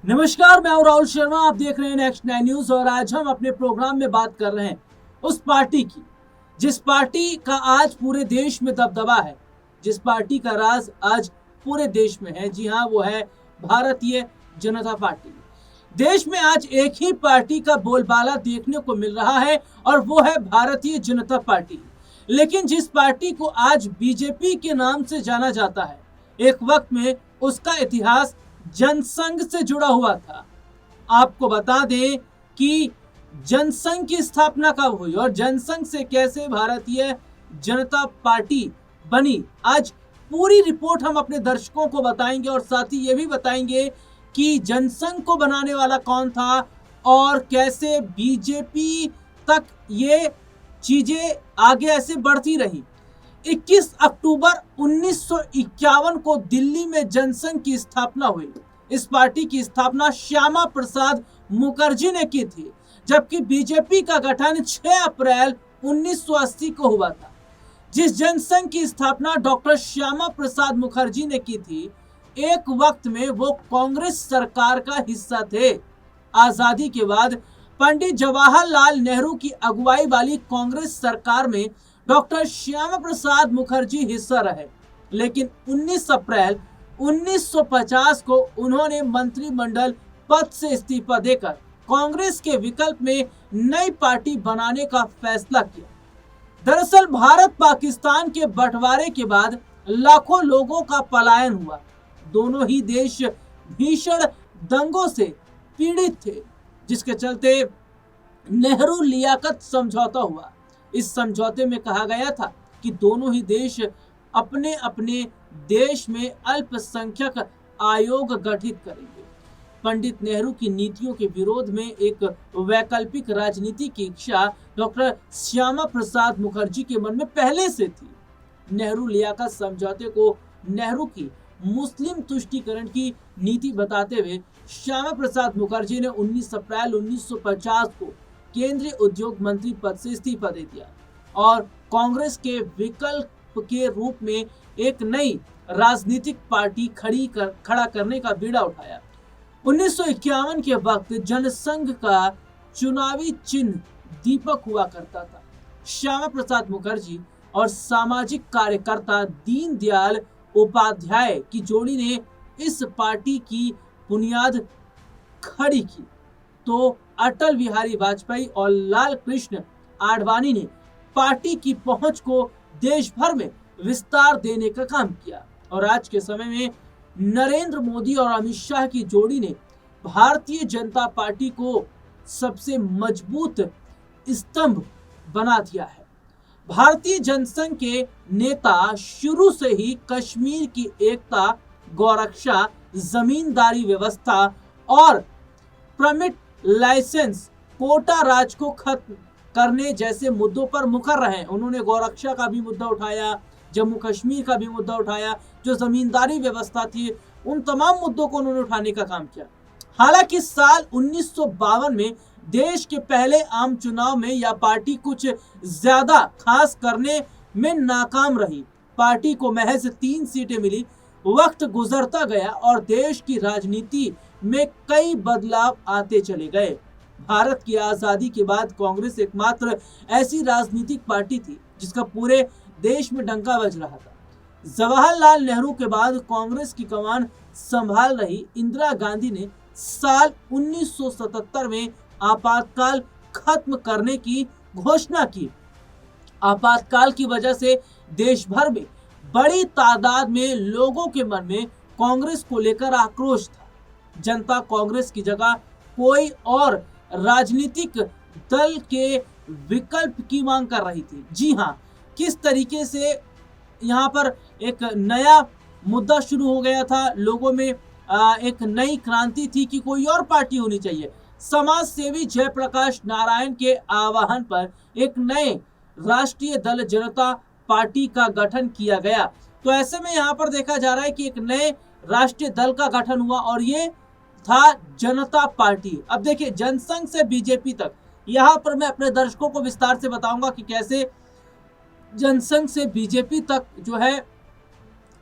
नमस्कार, मैं हूं राहुल शर्मा। आप देख रहे हैं नेक्स्ट 9 न्यूज और आज हम अपने प्रोग्राम में बात कर रहे हैं उस पार्टी की जिस पार्टी का आज पूरे देश में दबदबा है, जिस पार्टी का राज आज पूरे देश में है। जी हां, वो है भारतीय जनता पार्टी। देश में आज एक ही पार्टी का बोलबाला देखने को मिल रहा है और वो है भारतीय जनता पार्टी। लेकिन जिस पार्टी को आज बीजेपी के नाम से जाना जाता है, एक वक्त में उसका इतिहास जनसंघ से जुड़ा हुआ था। आपको बता दें कि जनसंघ की स्थापना कब हुई और जनसंघ से कैसे भारतीय जनता पार्टी बनी, आज पूरी रिपोर्ट हम अपने दर्शकों को बताएंगे और साथ ही ये भी बताएंगे कि जनसंघ को बनाने वाला कौन था और कैसे बीजेपी तक ये चीजें आगे ऐसे बढ़ती रही। 21 अक्टूबर 1951 को दिल्ली में जनसंघ की स्थापना हुई। इस पार्टी की स्थापना श्यामा प्रसाद मुखर्जी ने की थी, जबकि बीजेपी का गठन 6 अप्रैल 1980 को हुआ था। जिस जनसंघ की स्थापना डॉक्टर श्यामा प्रसाद मुखर्जी ने की थी, एक वक्त में वो कांग्रेस सरकार का हिस्सा थे। आजादी के बाद पंडित जवाहरलाल नेहरू की अगुवाई वाली कांग्रेस सरकार में डॉक्टर श्यामा प्रसाद मुखर्जी हिस्सा रहे, लेकिन 19 अप्रैल 1950 को उन्होंने मंत्रिमंडल पद से इस्तीफा देकर कांग्रेस के विकल्प में नई पार्टी बनाने का फैसला किया। दरअसल भारत पाकिस्तान के बंटवारे के बाद लाखों लोगों का पलायन हुआ। दोनों ही देश भीषण दंगों से पीड़ित थे, जिसके चलते नेहरू लियाकत समझौता हुआ। इस समझौते में कहा गया था कि दोनों ही देश अपने अपने देश में अल्पसंख्यक आयोग गठित करेंगे। पंडित नेहरू की नीतियों के विरोध में एक वैकल्पिक राजनीति की इच्छा डॉक्टर श्यामा प्रसाद मुखर्जी के मन में पहले से थी। नेहरू लियाकत समझौते को नेहरू की मुस्लिम तुष्टीकरण की नीति बताते हुए श्यामा प्रसाद मुखर्जी ने 19 अप्रैल 1950 को केंद्रीय उद्योग मंत्री पद से इस्तीफा दे दिया और कांग्रेस के विकल्प के रूप में एक नई राजनीतिक पार्टी खड़ा करने का बीड़ा उठाया। 1951 के वक्त जनसंघ का चुनावी चिन्ह दीपक हुआ करता था। श्यामा प्रसाद मुखर्जी और सामाजिक कार्यकर्ता दीनदयाल उपाध्याय की जोड़ी ने इस पार्टी की बुनियाद खड़ी की, तो अटल बिहारी वाजपेयी और लाल कृष्ण आडवाणी ने पार्टी की पहुंच को देश भर में विस्तार देने का काम किया और आज के समय में नरेंद्र मोदी और अमित शाह की जोड़ी ने भारतीय जनता पार्टी को सबसे मजबूत स्तंभ बना दिया है। भारतीय जनसंघ के नेता शुरू से ही कश्मीर की एकता, गौरक्षा, जमींदारी व्यवस्था और परमिट लाइसेंस, कोटा राज को खत्म करने जैसे मुद्दों पर मुखर रहे। उन्होंने गौरक्षा का भी मुद्दा उठाया, जम्मू कश्मीर का भी मुद्दा उठाया, जो जमींदारी व्यवस्था थी, उन तमाम मुद्दों को उन्होंने उठाने का काम किया। हालांकि साल 1952 में देश के पहले आम चुनाव में यह पार्टी कुछ ज्यादा खास करने में नाकाम रही। पार्टी को महज 3 सीटें मिली। वक्त गुजरता गया और देश की राजनीति में कई बदलाव आते चले गए। भारत की आजादी के बाद कांग्रेस एकमात्र ऐसी राजनीतिक पार्टी थी जिसका पूरे देश में डंका बज रहा था। जवाहरलाल नेहरू के बाद कांग्रेस की कमान संभाल रही इंदिरा गांधी ने साल 1977 में आपातकाल खत्म करने की घोषणा की। आपातकाल की वजह से देश भर में बड़ी तादाद में लोगों के मन में कांग्रेस को लेकर आक्रोश था। जनता कांग्रेस की जगह कोई और राजनीतिक दल के विकल्प की मांग कर रही थी। जी हाँ, किस तरीके से यहाँ पर एक नया मुद्दा शुरू हो गया था, लोगों में एक नई क्रांति थी कि कोई और पार्टी होनी चाहिए। समाज सेवी जयप्रकाश नारायण के आह्वान पर एक नए राष्ट्रीय दल जनता पार्टी का गठन किया गया। तो ऐसे में यहाँ पर देखा जा रहा है कि एक नए राष्ट्रीय दल का गठन हुआ और ये था जनता पार्टी। अब देखिए, जनसंघ से बीजेपी तक, यहाँ पर मैं अपने दर्शकों को विस्तार से बताऊंगा कि कैसे जनसंघ से बीजेपी तक जो है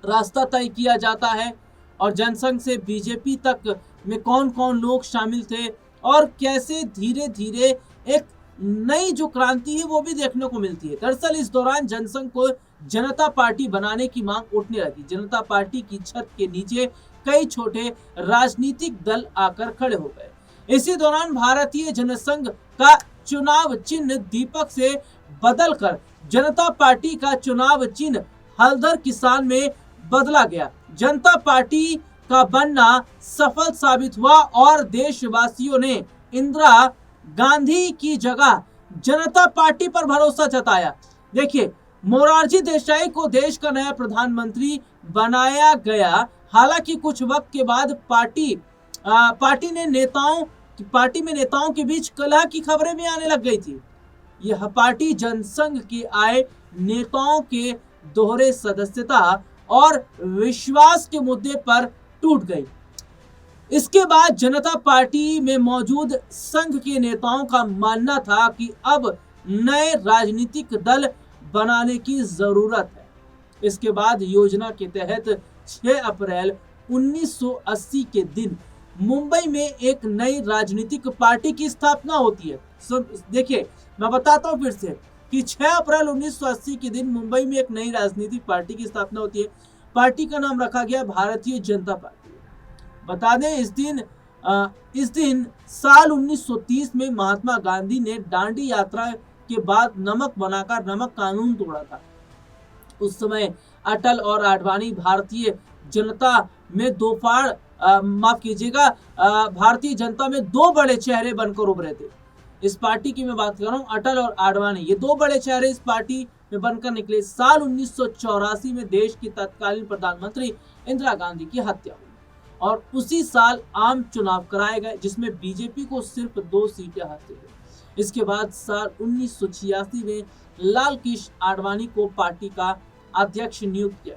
रास्ता तय किया जाता है और जनसंघ से बीजेपी तक में कौन कौन लोग शामिल थे और कैसे धीरे धीरे एक नई जो क्रांति है वो भी देखने को मिलती है। दरअसल इस दौरान जनसंघ को जनता पार्टी बनाने की मांग उठने लगी। जनता पार्टी की छत के नीचे कई छोटे राजनीतिक दल आकर खड़े हो गए। इसी दौरान भारतीय जनसंघ का चुनाव चिन्ह दीपक से बदलकर जनता पार्टी का चुनाव चिन्ह हलधर किसान में बदला गया। जनता पार्टी का बनना सफल साबित हुआ और देशवासियों ने इंदिरा गांधी की जगह जनता पार्टी पर भरोसा जताया। देखिए, मोरारजी देसाई को देश का नया प्रधानमंत्री बनाया गया। हालांकि कुछ वक्त के बाद पार्टी में नेताओं के बीच कलह की खबरें भी आने लग गई थी। यह पार्टी जनसंघ के आए नेताओं के दोहरे सदस्यता और विश्वास के मुद्दे पर टूट गई। इसके बाद जनता पार्टी में मौजूद संघ के नेताओं का मानना था कि अब नए राजनीतिक दल बनाने की जरूरत है। इसके बाद योजना के तहत 6 अप्रैल 1980 के दिन मुंबई में एक नई राजनीतिक पार्टी की स्थापना होती है। देखिए, मैं बताता हूं फिर से कि 6 अप्रैल 1980 के दिन मुंबई में एक नई राजनीतिक पार्टी की स्थापना होती है। पार्टी का नाम रखा गया भारतीय जनता पार्टी। बता दें, इस दिन साल 1930 में महात्मा गांधी ने दांडी यात्रा के बाद नमक बनाकर नमक कानून तोड़ा था। उस समय अटल और आडवाणी भारतीय जनता में भारतीय जनता में दो बड़े चेहरे बनकर उभरे थे। इस पार्टी की मैं बात कर रहा हूँ, अटल और आडवाणी, ये दो बड़े चेहरे इस पार्टी में बनकर निकले। साल 1984 में देश की तत्कालीन प्रधानमंत्री इंदिरा गांधी की हत्या हुई और उसी साल आम चुनाव कराए गए जिसमें बीजेपी को सिर्फ 2 सीटें हासिल हुई। इसके बाद साल 1986 में लाल कृष्ण आडवाणी को पार्टी का अध्यक्ष नियुक्त किया।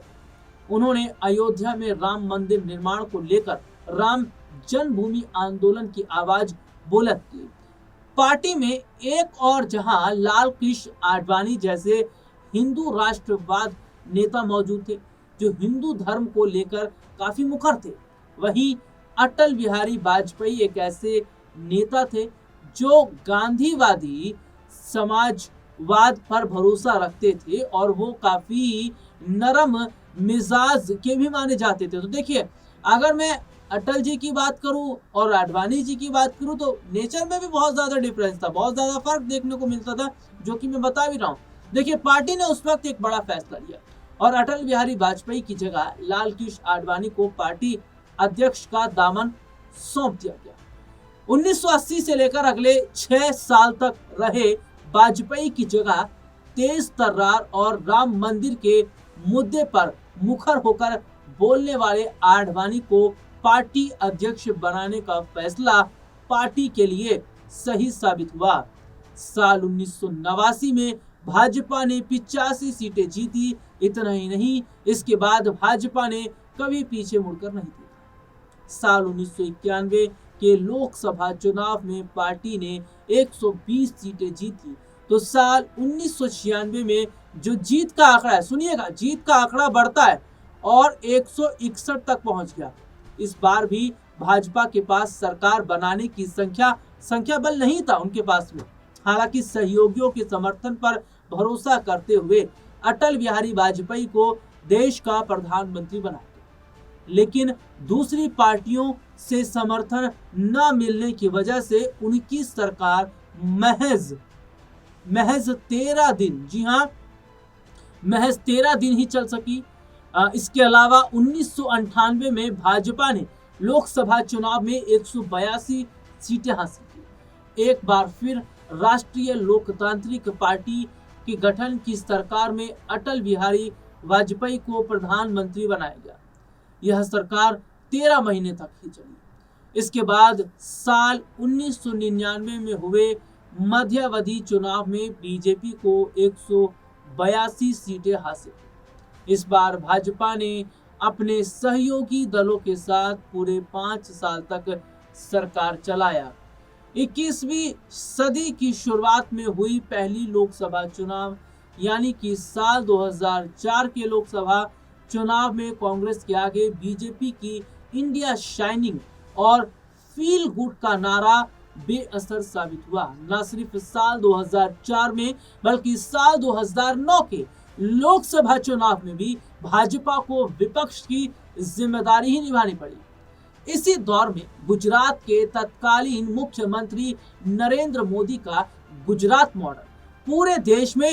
उन्होंने अयोध्या में राम मंदिर निर्माण को लेकर राम जन्मभूमि आंदोलन की आवाज बुलंद की। पार्टी में एक और जहां लाल कृष्ण आडवाणी जैसे हिंदू राष्ट्रवाद नेता मौजूद थे जो हिंदू धर्म को लेकर काफी मुखर थे, वहीं अटल बिहारी वाजपेयी एक ऐसे नेता थे जो गांधीवादी समाजवाद पर भरोसा रखते थे और वो काफी नरम मिजाज के भी माने जाते थे। तो देखिए, अगर मैं अटल जी की बात करूं और आडवाणी जी की बात करूं तो नेचर में भी बहुत ज्यादा डिफरेंस था, बहुत ज्यादा फर्क देखने को मिलता था, जो कि मैं बता भी रहा हूं। देखिए, पार्टी ने उस वक्त एक बड़ा फैसला लिया और अटल बिहारी वाजपेयी की जगह लाल कृष्ण आडवाणी को पार्टी अध्यक्ष का दामन सौंप दिया गया। 1980 से लेकर अगले 6 साल तक रहे वाजपेयी की जगह तेज तर्रार और राम मंदिर के मुद्दे पर मुखर होकर बोलने वाले आडवाणी को पार्टी अध्यक्ष बनाने का फैसला पार्टी के लिए सही साबित हुआ। साल 1989 में भाजपा ने 85 सीटें जीती। इतना ही नहीं, इसके बाद भाजपा ने कभी पीछे मुड़कर नहीं देखा। साल 1991 के लोकसभा चुनाव में पार्टी ने 120 सीटें जीती। तो साल 1996 में जो जीत का आंकड़ा है, सुनिएगा, जीत का आंकड़ा बढ़ता है और 161 तक पहुंच गया। इस बार भी भाजपा के पास सरकार बनाने की संख्या बल नहीं था उनके पास में। हालांकि सहयोगियों के समर्थन पर भरोसा करते हुए अटल बिहारी वाजपेयी को देश का प्रधानमंत्री बनाया, लेकिन दूसरी पार्टियों से समर्थन न मिलने की वजह से उनकी सरकार महज 13 दिन, जी हाँ, महज 13 दिन ही चल सकी। इसके अलावा 1998 में भाजपा ने लोकसभा चुनाव में 182 सीटें हासिल की। एक बार फिर राष्ट्रीय लोकतांत्रिक पार्टी के गठन की सरकार में अटल बिहारी वाजपेयी को प्रधानमंत्री बनाया गया। यह सरकार 13 महीने तक ही चली। इसके बाद साल 1999 में हुए मध्यावधि चुनाव में बीजेपी को 182 सीटें हासिल हुई। इस बार भाजपा ने अपने सहयोगी दलों के साथ पूरे 5 साल तक सरकार चलाया। 21वीं सदी की शुरुआत में हुई पहली लोकसभा चुनाव यानी कि साल 2004 के लोकसभा चुनाव में कांग्रेस के आगे बीजेपी की इंडिया शाइनिंग और फील गुड का नारा बेअसर साबित हुआ। न सिर्फ साल 2004 में बल्कि साल 2009 के लोकसभा चुनाव में भी भाजपा को विपक्ष की जिम्मेदारी ही निभानी पड़ी। इसी दौर में गुजरात के तत्कालीन मुख्यमंत्री नरेंद्र मोदी का गुजरात मॉडल पूरे देश में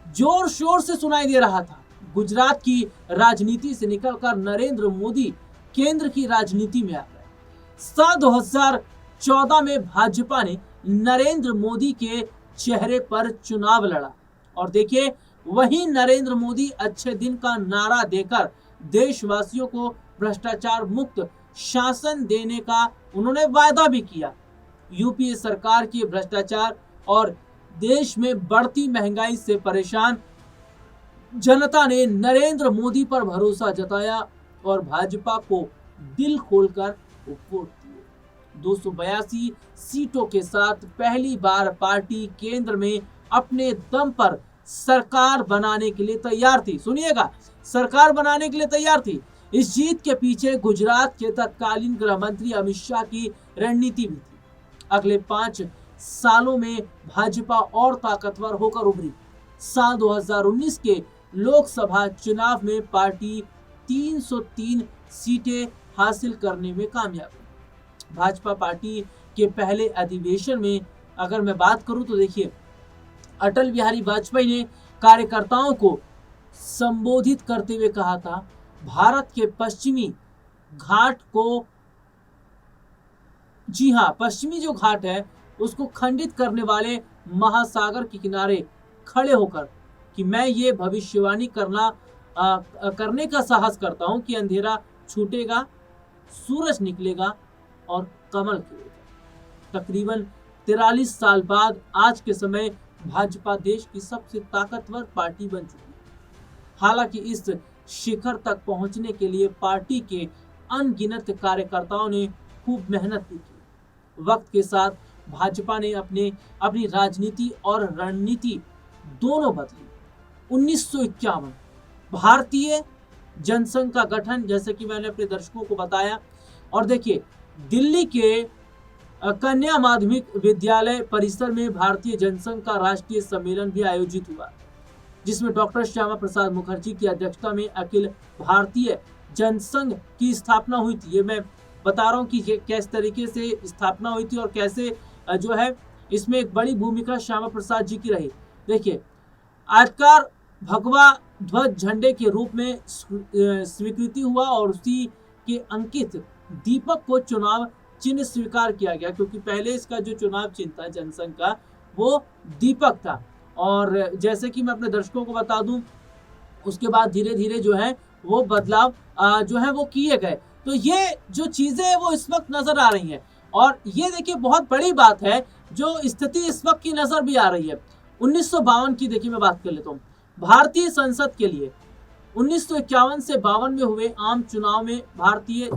जोर शोर से सुनाई दे रहा था। गुजरात की राजनीति से निकलकर नरेंद्र मोदी केंद्र की राजनीति में आ गए। साल 2014 में भाजपा ने नरेंद्र मोदी के चेहरे पर चुनाव लड़ा और देखिए वही नरेंद्र मोदी अच्छे दिन का नारा देकर देशवासियों को भ्रष्टाचार मुक्त शासन देने का उन्होंने वायदा भी किया। यूपीए सरकार के भ्रष्टाचार और देश में बढ़ती महंगाई से परेशान जनता ने नरेंद्र मोदी पर भरोसा जताया और भाजपा को दिल खोलकर वोट दिए। 282 सीटों के साथ पहली बार पार्टी केंद्र में अपने दम पर सरकार बनाने के लिए तैयार थी। सुनिएगा, सरकार बनाने के लिए तैयार थी। इस जीत के पीछे गुजरात के तत्कालीन गृह मंत्री अमित शाह की रणनीति भी थी। अगले 5 सालों में भाजपा और ताकतवर होकर उभरी। साल 2019 के लोकसभा चुनाव में पार्टी 303 सीटें हासिल करने में कामयाब हुई। भाजपा पार्टी के पहले अधिवेशन में अगर मैं बात करूं तो देखिए अटल बिहारी वाजपेयी ने कार्यकर्ताओं को संबोधित करते हुए कहा था, भारत के पश्चिमी घाट को, जी हाँ, पश्चिमी जो घाट है उसको खंडित करने वाले महासागर के किनारे खड़े होकर कि मैं ये भविष्यवाणी करने का साहस करता हूं कि अंधेरा छूटेगा, सूरज निकलेगा और कमल खिलेगा। तकरीबन 43 साल बाद आज के समय भाजपा देश की सबसे ताकतवर पार्टी बन चुकी है। हालांकि इस शिखर तक पहुंचने के लिए पार्टी के अनगिनत कार्यकर्ताओं ने खूब मेहनत भी की। वक्त के साथ भाजपा ने अपनी राजनीति और रणनीति दोनों बदली। 1951 भारतीय जनसंघ का गठन, जैसे कि मैंने अपने दर्शकों को बताया, और देखिए दिल्ली के कन्या माध्यमिक विद्यालय परिसर में भारतीय जनसंघ का राष्ट्रीय सम्मेलन भी आयोजित हुआ, जिसमें डॉक्टर श्यामा प्रसाद मुखर्जी की अध्यक्षता में अखिल भारतीय जनसंघ की स्थापना हुई थी। ये मैं बता रहा हूँ कि किस तरीके से स्थापना हुई थी और कैसे जो है इसमें एक बड़ी भूमिका श्यामा प्रसाद जी की रही। देखिए आयताकार भगवा ध्वज झंडे के रूप में स्वीकृति हुआ और उसी के अंकित दीपक को चुनाव चिन्ह स्वीकार किया गया, क्योंकि पहले इसका जो चुनाव चिन्ह था जनसंघ का वो दीपक था। और जैसे कि मैं अपने दर्शकों को बता दूं उसके बाद धीरे धीरे जो है वो बदलाव जो है वो किए गए। तो ये जो चीजें हैं वो इस वक्त नजर आ रही हैं और ये देखिए बहुत बड़ी बात है जो स्थिति इस वक्त की नजर भी आ रही है। 1952 की देखिए मैं बात कर लेता हूँ। भारतीय संसद के लिए 1951 से 52 में हुए आम चुनाव में भारतीय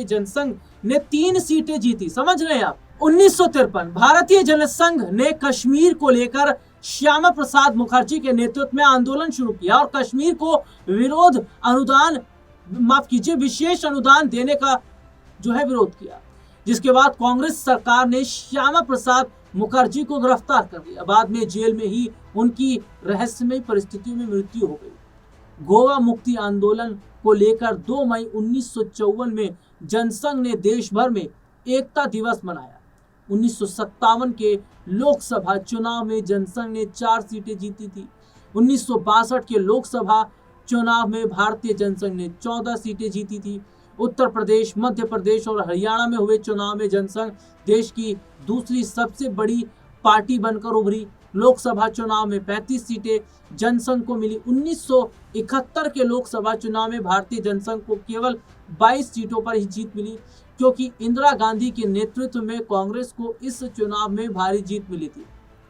जनसंघ ने 3 सीटें जीती। समझ रहे हैं आप। 1953 भारतीय जनसंघ ने कश्मीर को लेकर श्यामा प्रसाद मुखर्जी के नेतृत्व में आंदोलन शुरू किया और कश्मीर को विशेष अनुदान देने का जो है विरोध किया, जिसके बाद कांग्रेस सरकार ने श्यामा प्रसाद मुखर्जी को गिरफ्तार कर लिया। बाद में जेल में ही उनकी रहस्यमय परिस्थितियों में मृत्यु हो गई। गोवा मुक्ति आंदोलन को लेकर 2 मई 1954 में जनसंघ ने देश भर में एकता दिवस मनाया। 1957 के लोकसभा चुनाव में जनसंघ ने 4 सीटें जीती थी। 1962 के लोकसभा चुनाव में भारतीय जनसंघ ने 14 सीटें जीती थी। उत्तर प्रदेश, मध्य प्रदेश और हरियाणा में हुए चुनाव में जनसंघ देश की दूसरी सबसे बड़ी पार्टी बनकर उभरी। लोकसभा चुनाव में 35 सीटें जनसंघ को मिली। 1971 के लोकसभा चुनाव में भारतीय जनसंघ को केवल 22 सीटों पर ही जीत मिली, क्योंकि इंदिरा गांधी के नेतृत्व में कांग्रेस को इस चुनाव में भारी जीत मिली थी।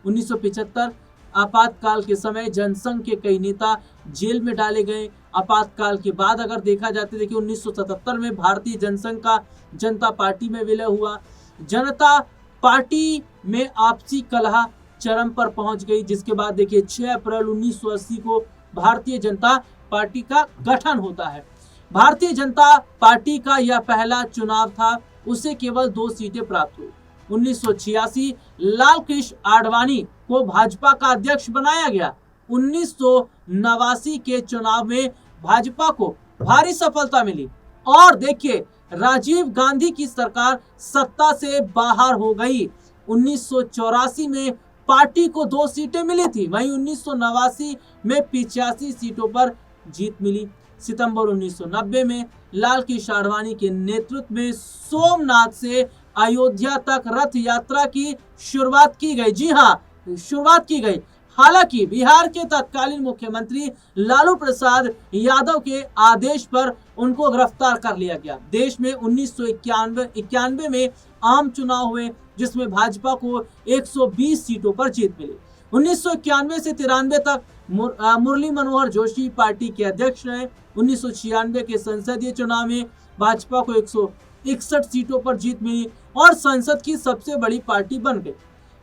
1975 आपातकाल के समय जनसंघ के कई नेता जेल में डाले गए। आपातकाल के बाद अगर देखा जाता है, देखिए 1977 में भारतीय जनसंघ का जनता पार्टी में विलय हुआ। जनता पार्टी में आपसी कलह चरम पर पहुंच गई, जिसके बाद देखिए 6 अप्रैल 1980 को भारतीय जनता पार्टी का गठन होता है। भारतीय जनता पार्टी का यह पहला चुनाव था उसे केवल 2 सीटें प्राप्त हुई। 1986 लाल कृष्ण आडवाणी को भाजपा का अध्यक्ष बनाया गया। 1989 के चुनाव में भाजपा को भारी सफलता मिली और देखिए राजीव गांधी की सरकार सत्ता से बाहर हो गई। 1984 में पार्टी को 2 सीटें मिली थी, वहीं 1989 में 85 सीटों पर जीत मिली। सितंबर 1990 में लाल कृष्ण आडवाणी के नेतृत्व में सोमनाथ से अयोध्या तक रथ यात्रा की शुरुआत की गई। जी हाँ, शुरुआत की गई। हालांकि बिहार के तत्कालीन मुख्यमंत्री लालू प्रसाद यादव के आदेश पर उनको गिरफ्तार कर लिया गया। देश में 1991 में आम चुनाव हुए जिसमें भाजपा को 120 सीटों पर जीत मिली। 1991 से 93 तक मुरली मनोहर जोशी पार्टी के अध्यक्ष रहे। 1996 के संसदीय चुनाव में भाजपा को 161 सीटों पर जीत मिली और संसद की सबसे बड़ी पार्टी बन गई।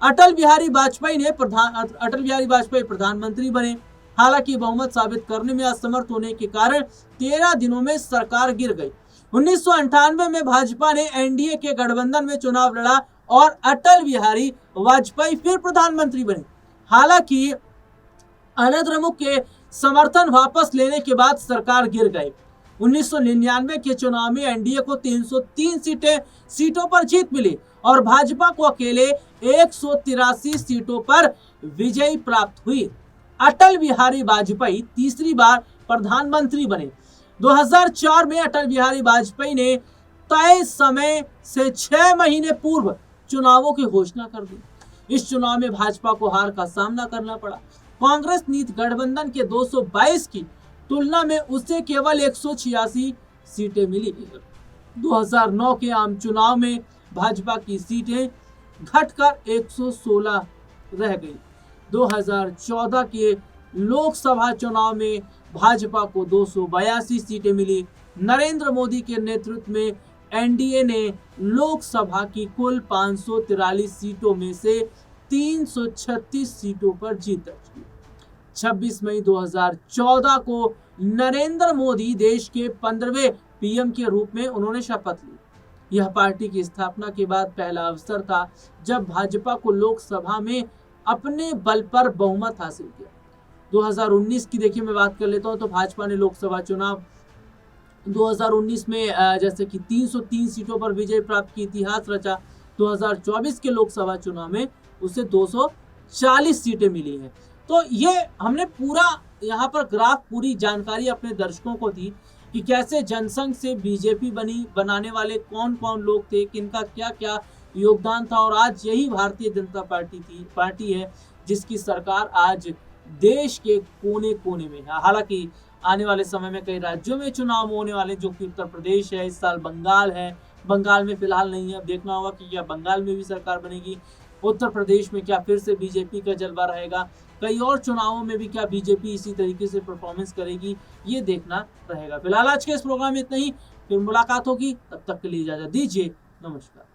अटल बिहारी वाजपेयी प्रधानमंत्री बने। हालांकि बहुमत साबित करने में असमर्थ होने के कारण 13 दिनों में सरकार गिर गई। 1998 में भाजपा ने एनडीए के गठबंधन में चुनाव लड़ा और अटल बिहारी वाजपेयी फिर प्रधानमंत्री बने। हालांकि अनद्रमुक के समर्थन वापस लेने के बाद सरकार गिर गई। 1999 के चुनाव में एनडीए को 303 सीटों पर जीत मिली और भाजपा को अकेले 183 सीटों पर विजय प्राप्त हुई। अटल बिहारी वाजपेयी तीसरी बार प्रधानमंत्री बने। 2004 में अटल बिहारी वाजपेयी ने तय समय से 6 महीने पूर्व चुनावों की घोषणा कर दी। इस चुनाव में भाजपा को हार का सामना करना पड़ा। कांग्रेस नीति गठबंधन के 222 की तुलना में उसे केवल 186 सीटें मिली। 2009 के आम चुनाव में भाजपा की सीटें घटकर 116 रह गई। 2014 के लोकसभा चुनाव में भाजपा को 282 सीटें मिली। नरेंद्र मोदी के नेतृत्व में एनडीए ने लोकसभा की कुल 543 सीटों में से 336 सीटों पर जीत दर्ज की। 26 मई 2014 को नरेंद्र मोदी देश के 15वें पीएम के रूप में उन्होंने शपथ ली। यह पार्टी की स्थापना के बाद पहला अवसर था जब भाजपा को लोकसभा में अपने बल पर बहुमत हासिल किया। 2019 की देखिए मैं बात कर लेता हूं तो भाजपा ने लोकसभा चुनाव 2019 में जैसे कि 303 सीटों पर विजय प्राप्त की, इतिहास रचा। 2024 के लोकसभा चुनाव में उसे 240 सीटें मिली हैं। तो ये हमने पूरा यहाँ पर ग्राफ पूरी जानकारी अपने दर्शकों को दी कि कैसे जनसंघ से बीजेपी बनाने वाले कौन कौन लोग थे, किनका क्या क्या योगदान था और आज यही भारतीय जनता पार्टी है जिसकी सरकार आज देश के कोने कोने में है। हालांकि आने वाले समय में कई राज्यों में चुनाव होने वाले, जो कि उत्तर प्रदेश है, इस साल बंगाल है। बंगाल में फिलहाल नहीं है, अब देखना होगा कि क्या बंगाल में भी सरकार बनेगी। उत्तर प्रदेश में क्या फिर से बीजेपी का जलवा रहेगा, कई और चुनावों में भी क्या बीजेपी इसी तरीके से परफॉर्मेंस करेगी, ये देखना रहेगा। फिलहाल आज के इस प्रोग्राम में इतना ही, फिर मुलाकात होगी, तब तक के लिए इजाजत दीजिए, नमस्कार।